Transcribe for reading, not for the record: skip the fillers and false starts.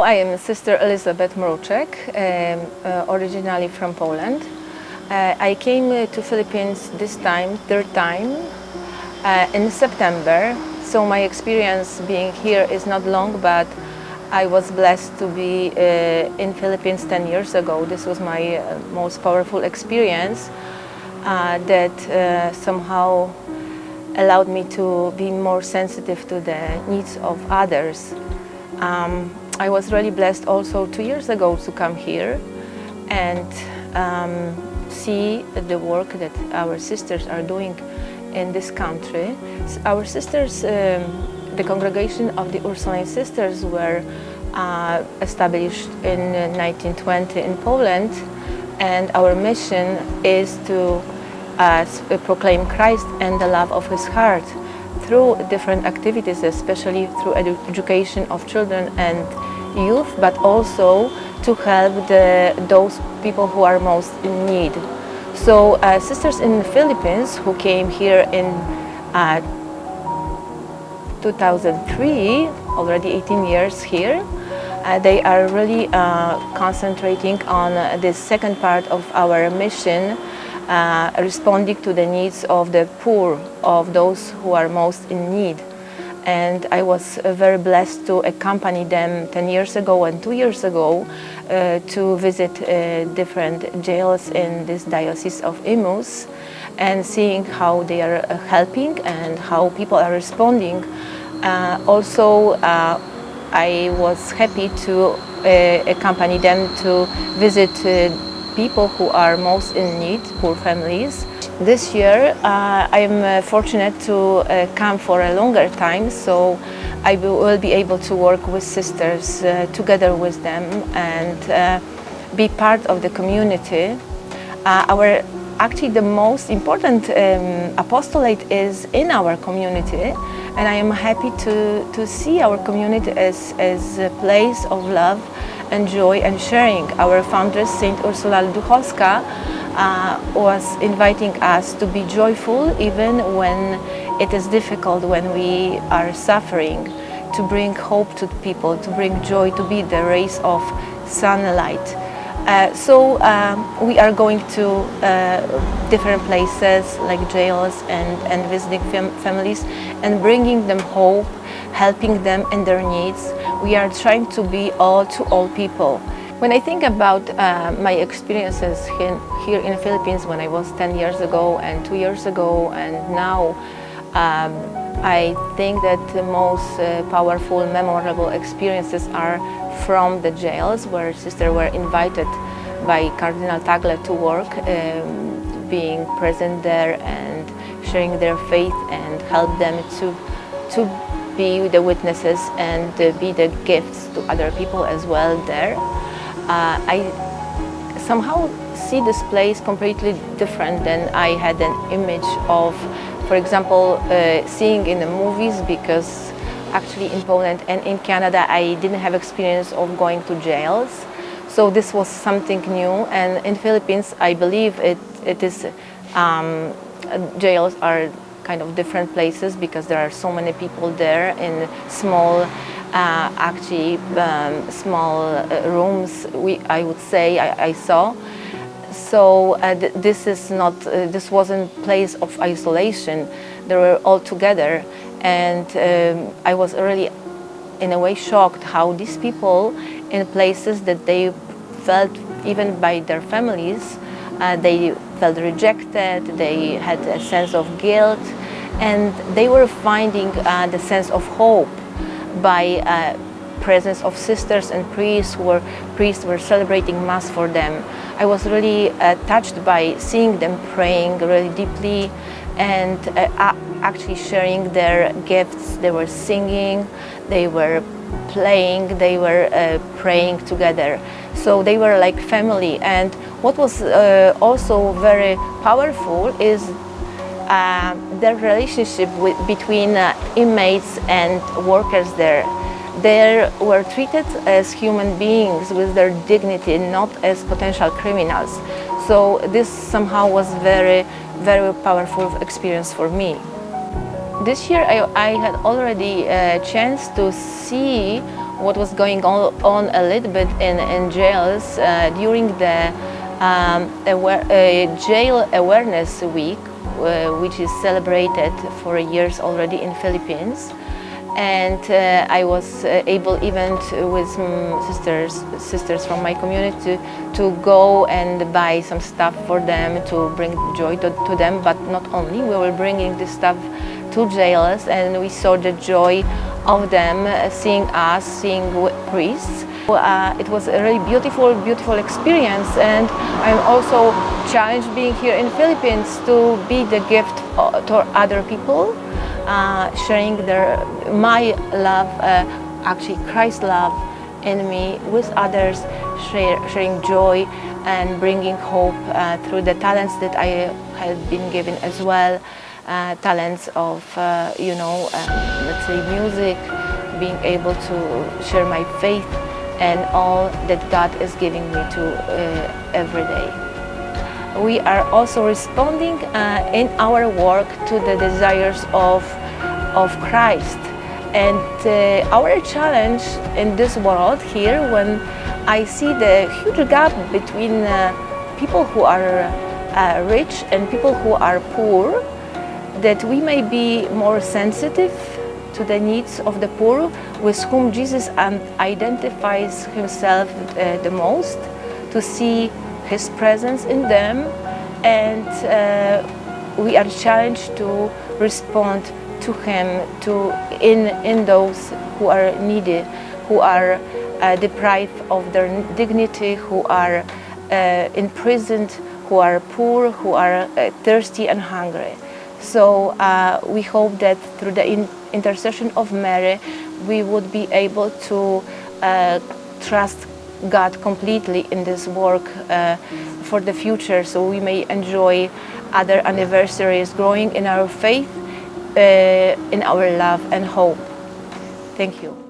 I am Sister Elizabeth Mruczek, originally from Poland. I came to Philippines this time, third time, in September. So my experience being here is not long, but I was blessed to be in Philippines 10 years ago. This was my most powerful experience that somehow allowed me to be more sensitive to the needs of others. I was really blessed also 2 years ago to come here and see the work that our sisters are doing in this country. Our sisters, the congregation of the Ursuline Sisters, were established in 1920 in Poland, and our mission is to proclaim Christ and the love of His heart through different activities, especially through education of children and youth, but also to help those people who are most in need. So sisters in the Philippines who came here in 2003, already 18 years here, they are really concentrating on this second part of our mission, responding to the needs of the poor, of those who are most in need. And I was very blessed to accompany them 10 years ago and 2 years ago to visit different jails in this diocese of Imus and seeing how they are helping and how people are responding. Also, I was happy to accompany them to visit people who are most in need, poor families. This year I'm fortunate to come for a longer time, so I will be able to work with sisters together with them and be part of the community. Actually the most important apostolate is in our community, and I am happy to see our community as a place of love and joy and sharing. Our foundress, Saint Ursula Duchowska, was inviting us to be joyful even when it is difficult, when we are suffering, to bring hope to people, to bring joy, to be the rays of sunlight. So we are going to different places like jails and visiting families and bringing them hope, helping them in their needs. We are trying to be all to all people. When I think about my experiences here in the Philippines when I was 10 years ago and 2 years ago and now, I think that the most powerful, memorable experiences are from the jails where sisters were invited by Cardinal Tagle to work, being present there and sharing their faith and help them to be the witnesses and be the gifts to other people as well there. I somehow see this place completely different than I had an image of, for example, seeing in the movies, because actually in Poland and in Canada I didn't have experience of going to jails. So this was something new, and in Philippines I believe it is, jails are kind of different places because there are so many people there in small, small rooms. I would say I saw. So this wasn't a place of isolation. They were all together, and I was really, in a way, shocked how these people, in places that they felt even by their families, they felt rejected, they had a sense of guilt, and they were finding the sense of hope by presence of sisters and priests were celebrating Mass for them. I was really touched by seeing them praying really deeply and actually sharing their gifts. They were singing, they were playing, they were praying together. So they were like family. And what was also very powerful is their relationship between inmates and workers there. They were treated as human beings with their dignity, not as potential criminals. So this somehow was very, very powerful experience for me. This year I had already a chance to see what was going on a little bit in jails during the Jail Awareness Week, which is celebrated for years already in Philippines. And I was able, even with sisters from my community, to go and buy some stuff for them, to bring joy to them. But not only, we were bringing this stuff to jailers, and we saw the joy of them seeing us, seeing priests. It was a really beautiful experience, and I'm also challenged being here in Philippines to be the gift to other people. Sharing my love, actually Christ's love in me with others, sharing joy and bringing hope through the talents that I have been given as well. Talents of, let's say music, being able to share my faith and all that God is giving me to every day. We are also responding in our work to the desires of Christ. And our challenge in this world here, when I see the huge gap between people who are rich and people who are poor, that we may be more sensitive to the needs of the poor, with whom Jesus identifies himself the most, to see his presence in them, and we are challenged to respond to him, in those who are needy, who are deprived of their dignity, who are imprisoned, who are poor, who are thirsty and hungry. So we hope that through the intercession of Mary, we would be able to trust God completely in this work for the future, so we may enjoy other anniversaries, growing in our faith, in our love and hope. Thank you.